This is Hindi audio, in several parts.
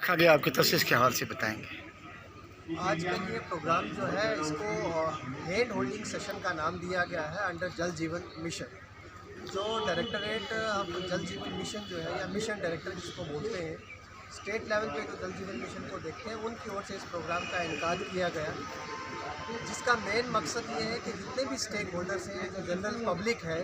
आगे आपकी तशख़ीस के हवाले से बताएंगे। आज का ये प्रोग्राम जो है इसको हैंड होल्डिंग सेशन का नाम दिया गया है अंडर जल जीवन मिशन। जो डायरेक्टरेट ऑफ जल जीवन मिशन जो है या मिशन डायरेक्टर जिसको बोलते हैं, स्टेट लेवल पे जो जल जीवन मिशन को देखते हैं, उनकी ओर से इस प्रोग्राम का इनकाद किया गया, जिसका मेन मकसद ये है कि जितने भी स्टेक होल्डर्स हैं, जो जनरल पब्लिक है,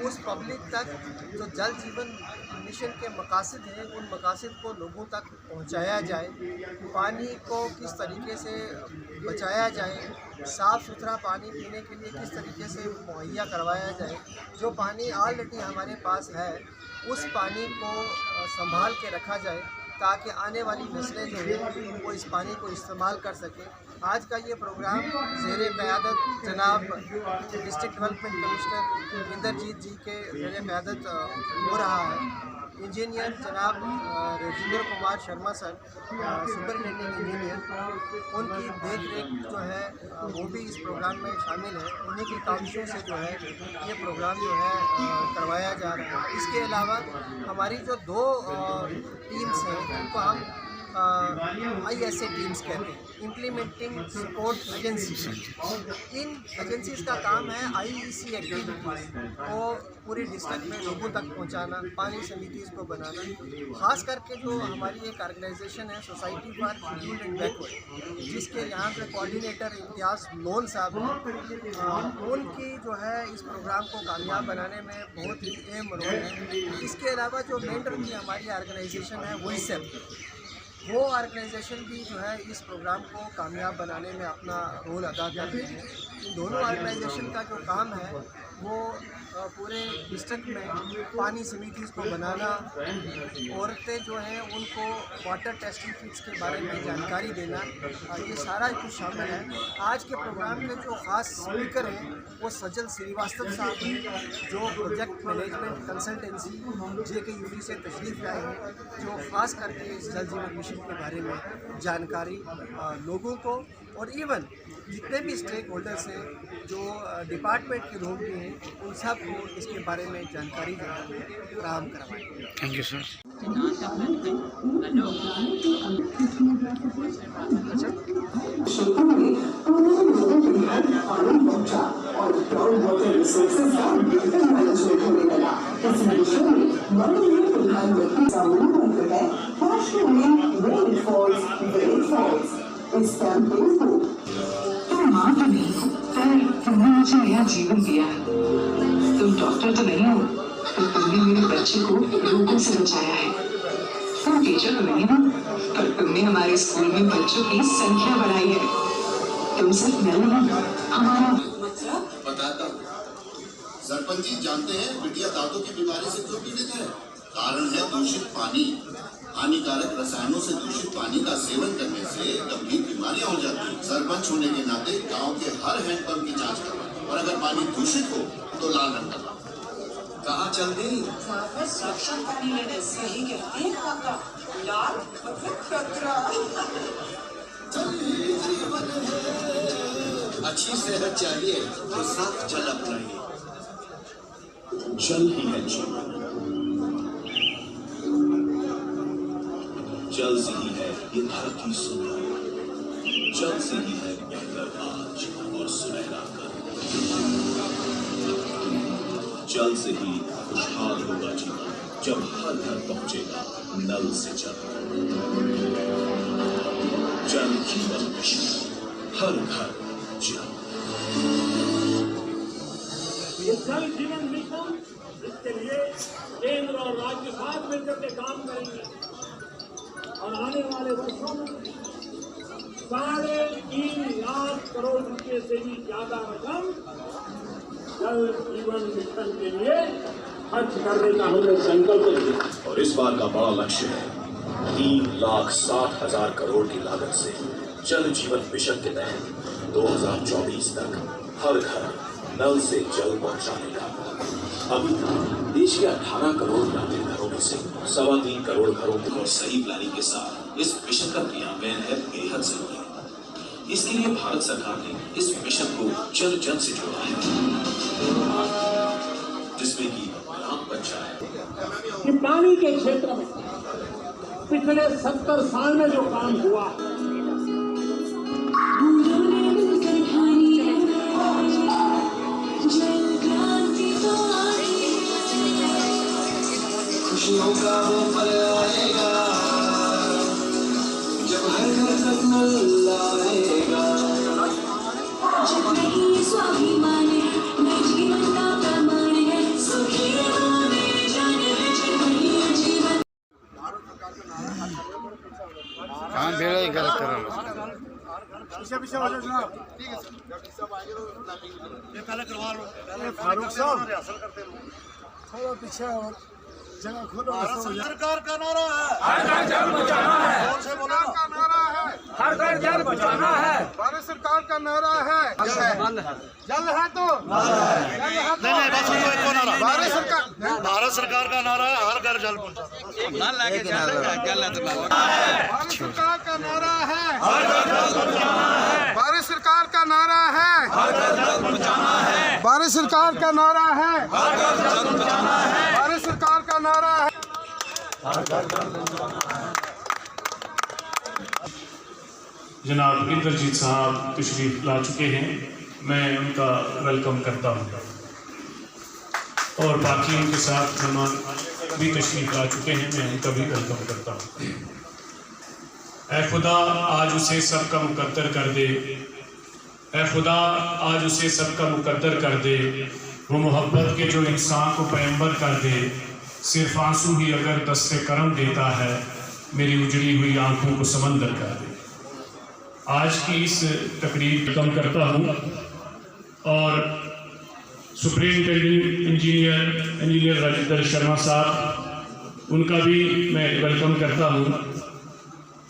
उस पब्लिक तक जो जल जीवन मिशन के मकासद हैं उन मकासद को लोगों तक पहुंचाया जाए, पानी को किस तरीके से बचाया जाए, साफ़ सुथरा पानी पीने के लिए किस तरीके से मुहैया करवाया जाए, जो पानी ऑलरेडी हमारे पास है उस पानी को संभाल के रखा जाए ताकि आने वाली नस्लें जो है वो इस पानी को इस्तेमाल कर सकें। आज का ये प्रोग्राम ज़ेरे क़यादत जनाब डिस्ट्रिक्ट डेवलपमेंट कमिश्नर इंद्रजीत जी के ज़ेरे क़यादत हो रहा है। इंजीनियर जनाब Rajendra Kumar Sharma sir, superintending engineer, उनकी देख रेख जो है वो भी इस प्रोग्राम में शामिल है। उन्हीं की काविशों से जो है ये प्रोग्राम जो है करवाया जा रहा है। इसके अलावा हमारी जो दो टीम्स हैं उनको हम ISA टीम्स कहते हैं, इम्प्लीमेंटिंग सपोर्ट एजेंसी। इन एजेंसीज़ का काम है IEC एक्टिविटीज़ को पूरे डिस्ट्रिक्ट में लोगों तक पहुंचाना, पानी समितिज़ को बनाना। ख़ास करके जो हमारी एक ऑर्गेनाइजेशन है society for scheduled and backward, जिसके यहाँ पे कोऑर्डिनेटर इम्तियाज़ लोन साहब हैं, उनकी जो है इस प्रोग्राम को कामयाब बनाने में बहुत ही अहम रोल है। इसके अलावा जो मेंटर की हमारी ऑर्गेनाइजेशन है वो ऑर्गेनाइजेशन भी जो है इस प्रोग्राम को कामयाब बनाने में अपना रोल अदा कर रही है। इन दोनों ऑर्गेनाइजेशन का जो काम है वो पूरे डिस्ट्रिक्ट में पानी समितिज़ को बनाना, औरतें जो हैं उनको वाटर टेस्टिंग किट्स के बारे में जानकारी देना, ये सारा कुछ शामिल है। आज के प्रोग्राम के जो ख़ास स्पीकर हैं वो सजल श्रीवास्तव साहब हैं, जो प्रोजेक्ट मैनेजमेंट कंसल्टेंसी JKUT से तशरीफ़ लाए हैं, जो ख़ास करके इस जल जीवन मिशन के बारे में जानकारी लोगों को और इवन जितने भी स्टेक होल्डर्स हैं, जो डिपार्टमेंट के लोग भी हैं, उन सब को इसके बारे में जानकारी फराहम करवाएं। Thank you sir. तुम माँ तो नहीं हो, तुमने मुझे नया जीवन दिया है। तुम डॉक्टर तो नहीं हो, पर तुमने मेरे बच्चे को रोगों से बचाया है। तुम टीचर तो नहीं हो, पर तुमने हमारे स्कूल में बच्चों की संख्या बढ़ाई है। तुम सिर्फ नहीं हो, हमारा बताता हूँ। सरपंच जी जानते हैं बिटिया दांतों की बीमारी से क्यों पीड़ित है? कारण है दूषित पानी। हानिकारक रसायनों से दूषित पानी का सेवन करने से गंभीर बीमारियां हो जाती हैं। सरपंच होने के नाते गांव के हर हैंडपंप की जांच करवाएं और अगर पानी दूषित हो तो लाल रंग करवाएं। कहाँ चल दी? सुरक्षित पानी लेने सही कहती है काका, लाल मतलब खतरा। अच्छी सेहत चाहिए तो साफ जल अपनाइए। जल ही है जीवन, जल से ही है ये धरती सुंदर, जल से ही है बेहतर आज और सुनहरा कल, जल से ही खुशहाल होगा जीवन जब हर घर पहुंचेगा नल से जल। जल जीवन मिशन, हर घर जल। ये जल जीवन मिशन, इसके लिए केंद्र और राज्य साथ मिलकर के काम करेंगे और आने वाले वर्षों में 3.5 लाख करोड़ रुपए से भी ज्यादा रकम जल जीवन मिशन के लिए खर्च करने का हमने संकल्प लिया। और इस बार का बड़ा लक्ष्य है 3,60,000 करोड़ की लागत से जल जीवन मिशन के तहत 2024 तक हर घर नल से जल पहुंचाने का। अभी तक देश के 18 करोड़ ग्रामीण घरों में से 3.25 करोड़ घरों को सही प्लानिंग के साथ इस मिशन का क्रियान्वयन है बेहद जरूरी। इसके लिए भारत सरकार ने इस मिशन को जन जन से जोड़ा है, जिसमें कि ग्राम पंचायत कि पानी के क्षेत्र में पिछले 70 साल में जो काम हुआ, खुशियों का वो पल आएगा जब हर घर तक नल आएगा। जब नहीं स्वाभिमानी मैं जीवन का प्रमाण है, सुखी होने जाने जब नहीं जीवन। हाँ बेड़ा ही गलत कर रहा हूँ। फारूक साहब थोड़ा पीछे और जगह खोलो। सरकार का नारा है, हर घर जल बचाना है। जोर से बोलो का नारा है, हर घर जल बचाना है। भारत सरकार का नारा है, जल है तो नहीं बस एको नारा। भारत सरकार का नारा है, हर घर जल बचाना। भारत सरकार का नारा है, हर घर जल बचाना है। भारत सरकार का नारा है, हर घर जल बचाना है। भारत सरकार का नारा है, हर घर जल बचाना है। भारत सरकार का नारा है। जनाब इंद्रजीत साहब तशरीफ ला चुके हैं, मैं उनका वेलकम करता हूँ और बाकी उनके साथ मेहमान भी तशरीफ ला चुके हैं, मैं उनका भी वेलकम करता हूँ। ऐ खुदा आज उसे सबका मुकद्दर कर दे, ऐ खुदा आज उसे सबका मुकद्दर कर दे, वो मोहब्बत के जो इंसान को पैगंबर कर दे। सिर्फ आंसू ही अगर दस्ते करम देता है, मेरी उजड़ी हुई आंखों को समंदर कर दे। आज की इस तकरीर कम करता हूँ और सुपरिटेंडेंट इंजीनियर राजेंद्र शर्मा साहब, उनका भी मैं वेलकम करता हूँ।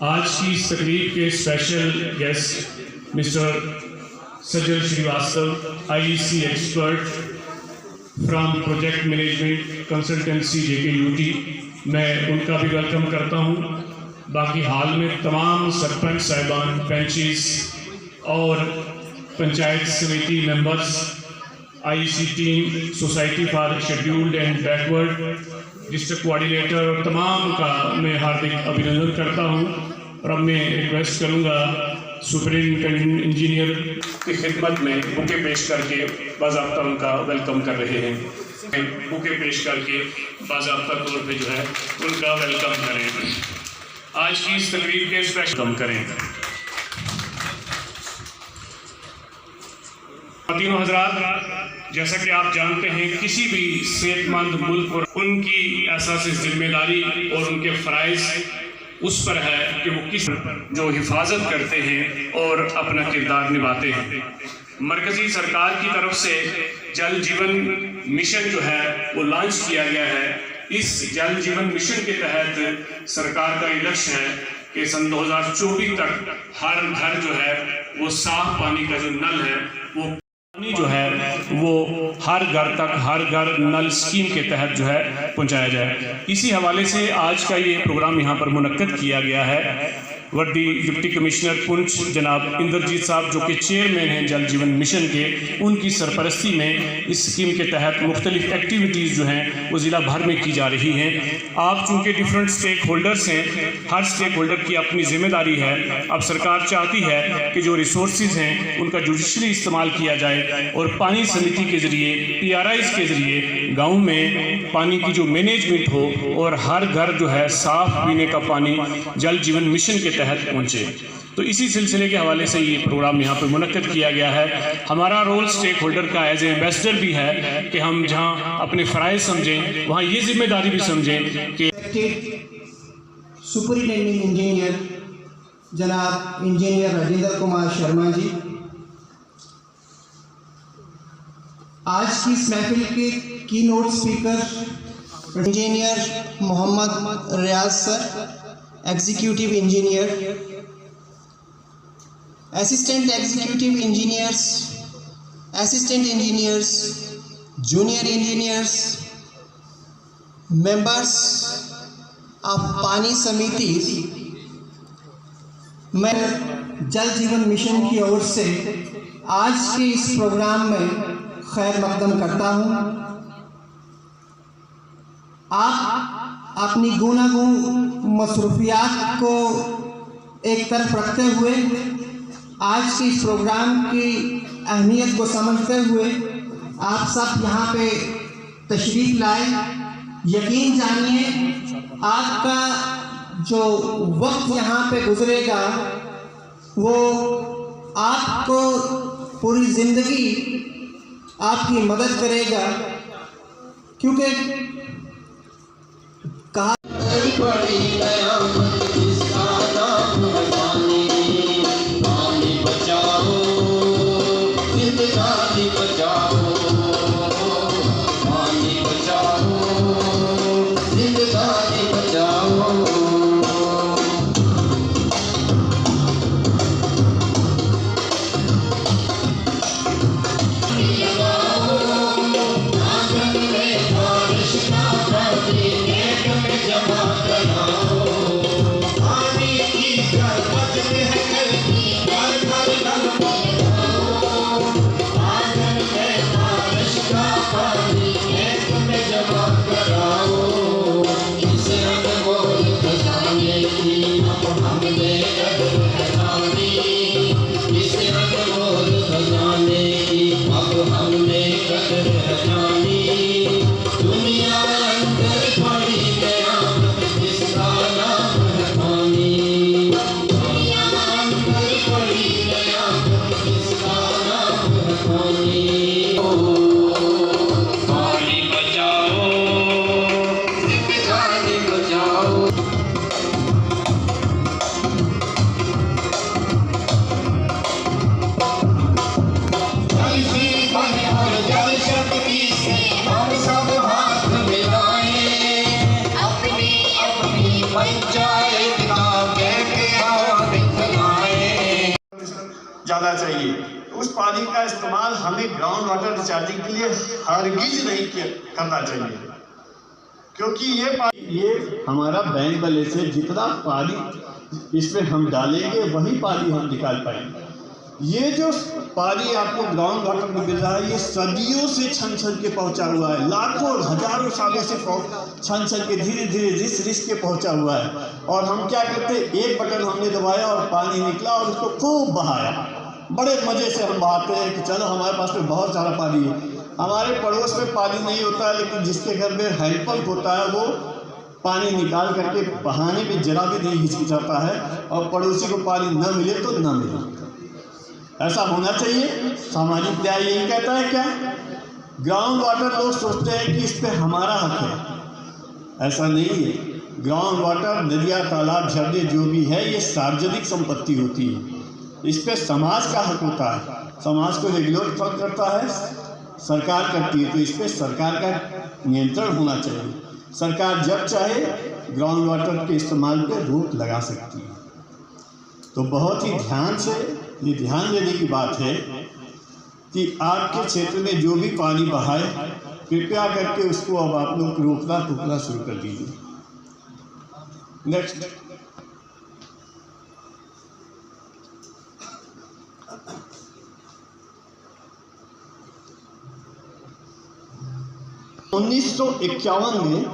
आज की इस तकरीर के special guest mister Sajjal Srivastava, IEC expert from project management consultancy JKUT, मैं उनका भी वेलकम करता हूँ। बाकी हाल में तमाम सरपंच साहिबान, पेंचिस और पंचायत समिति members, IEC team, society for scheduled and backward, district coordinator और तमाम का मैं हार्दिक अभिनंदन करता हूँ। और अब मैं रिक्वेस्ट करूँगा सुपरिटेंडेंट इंजीनियर की खिदमत में बुके पेश करके बाज़ाब्ता उनका वेलकम कर रहे हैं। बुके पेश करके बाज़ाब्ता तौर पे जो है उनका वेलकम करें। आज की इस तकरीर के स्पेशल कम करें। तीनों हजरात, जैसा कि आप जानते हैं, किसी भी सेहतमंद मुल्क और उनकी एहसास जिम्मेदारी और उनके फ़राइज़ उस पर है कि वो किस जो हिफाजत करते हैं और अपना किरदार निभाते हैं। मरकज़ी सरकार की तरफ से जल जीवन मिशन जो है वो लॉन्च किया गया है। इस जल जीवन मिशन के तहत सरकार का ये लक्ष्य है कि सन 2024 तक हर घर जो है वो साफ पानी का जो नल है, वो पानी जो है वो हर घर तक, हर घर नल स्कीम के तहत जो है पहुंचाया जाए। इसी हवाले से आज का ये प्रोग्राम यहाँ पर मुनक्कद किया गया है। वर्दी डिप्टी कमिश्नर पुंछ जनाब इंद्रजीत साहब, जो कि चेयरमैन हैं जल जीवन मिशन के, उनकी सरपरस्ती में इस स्कीम के तहत मुख्तलिफ एक्टिविटीज़ जो हैं वो ज़िला भर में की जा रही हैं। आप चूँकि डिफरेंट स्टेक होल्डर्स हैं, हर स्टेक होल्डर की अपनी जिम्मेदारी है। अब सरकार चाहती है कि जो रिसोर्सेज हैं उनका जुडिशली इस्तेमाल किया जाए और पानी समिति के ज़रिए, PRIs के ज़रिए गाँव में पानी की जो मैनेजमेंट हो और हर घर जो है साफ़ पीने का पानी जल जीवन मिशन के तहत पहुंचे। तो इसी सिलसिले के हवाले से ये प्रोग्राम यहाँ पर मुनक्कद किया गया है। हमारा रोल स्टेक होल्डर का एज ए एम्बेसडर भी है कि हम जहाँ अपने फ़राइज़ समझें, वहाँ ये जिम्मेदारी भी समझें कि सुपरिटेंडिंग इंजीनियर जनाब इंजीनियर राजेंद्र कुमार शर्मा जी, आज की इस महफिल के keynote speaker engineer Mohammad Riyaz sir, executive engineer, assistant executive engineers, assistant engineers, junior engineers, members of पानी समिति, मैं जल जीवन मिशन की ओर से आज के इस प्रोग्राम में खैर मकदम करता हूं। आप अपनी गुनागुन मसरूफियात को एक तरफ रखते हुए आज के इस प्रोग्राम की अहमियत को समझते हुए आप सब यहाँ पे तशरीफ़ लाए। यकीन जानिए आपका जो वक्त यहाँ पे गुजरेगा वो आपको पूरी ज़िंदगी आपकी मदद करेगा, क्योंकि कहा जाना चाहिए। उस पानी का इस्तेमाल हमें ग्राउंड वाटर रिचार्जिंग के लिए हरगिज नहीं करना चाहिए, क्योंकि ये हमारा बैंक बैलेंस से जितना पानी इसमें हम डालेंगे वही पानी हम निकाल पाएंगे। ये जो पानी आपको ग्राउंड वाटर में मिल रहा है ये सदियों से छन छन के पहुंचा हुआ है, लाखों हजारों सालों से छन छन के धीरे धीरे रिस के पहुंचा हुआ है। और हम क्या करते, एक बटन हमने दबाया और पानी निकला और उसको खूब बहाया, बड़े मज़े से हम बहाते हैं कि चलो हमारे पास में बहुत सारा पानी है। हमारे पड़ोस में पानी नहीं होता है, लेकिन जिसके घर में हैंडपंप होता है वो पानी निकाल करके बहाने में जरा भी नहीं हिचकिचाता है, और पड़ोसी को पानी न मिले तो न मिले। ऐसा होना चाहिए। सामाजिक न्याय यही कहता है क्या? ग्राउंड वाटर लोग सोचते हैं कि इस पे हमारा हक है, ऐसा नहीं है। ग्राउंड वाटर, नदियाँ, तालाब, झरने जो भी है ये सार्वजनिक संपत्ति होती है, इस पे समाज का हक होता है। समाज को रेगुलेट कौन करता है? सरकार करती है, तो इस पे सरकार का नियंत्रण होना चाहिए। सरकार जब चाहे ग्राउंड वाटर के इस्तेमाल पे रोक लगा सकती है। तो बहुत ही ध्यान से ये ध्यान देने की बात है कि आपके क्षेत्र में जो भी पानी बहाए कृपया करके उसको अब आप लोग रोकना टोकना शुरू कर दीजिए। नेक्स्ट, (1951) में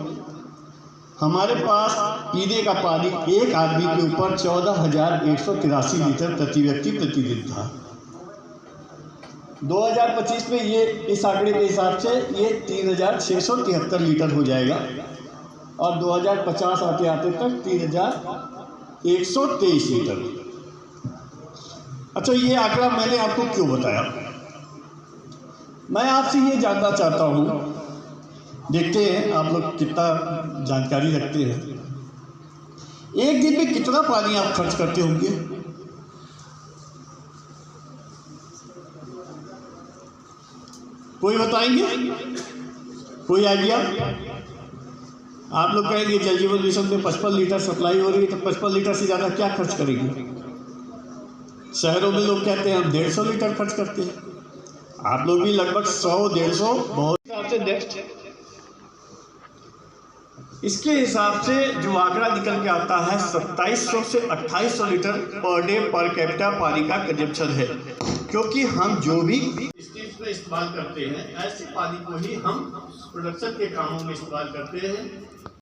हमारे पास पीने का पानी एक आदमी के ऊपर 14,183 लीटर प्रति व्यक्ति प्रतिदिन था। 2025 में ये इस आंकड़े के हिसाब से ये 3,673 लीटर हो जाएगा, और 2050 आते आते तक 3,123 लीटर। अच्छा, ये आंकड़ा मैंने आपको क्यों बताया? मैं आपसे ये जानना चाहता हूँ, देखते हैं आप लोग कितना जानकारी रखते हैं। एक दिन में कितना पानी आप खर्च करते होंगे? कोई बताएंगे? कोई आइडिया? आप लोग कहेंगे जल जीवन मिशन में 55 लीटर सप्लाई हो रही है, तो 55 लीटर से ज़्यादा क्या खर्च करेंगे? शहरों में लोग कहते हैं हम 150 लीटर खर्च करते हैं, आप लोग भी लगभग 100-150 बहुत हिसाब से। नेक्स्ट, इसके हिसाब से जो आंकड़ा निकल के आता है 2700 से 2800 litre per day per capita पानी का कंजप्शन है, क्योंकि हम जो भी स्टीम्स में इस्तेमाल करते हैं ऐसे पानी को ही हम प्रोडक्शन के कामों में इस्तेमाल करते हैं।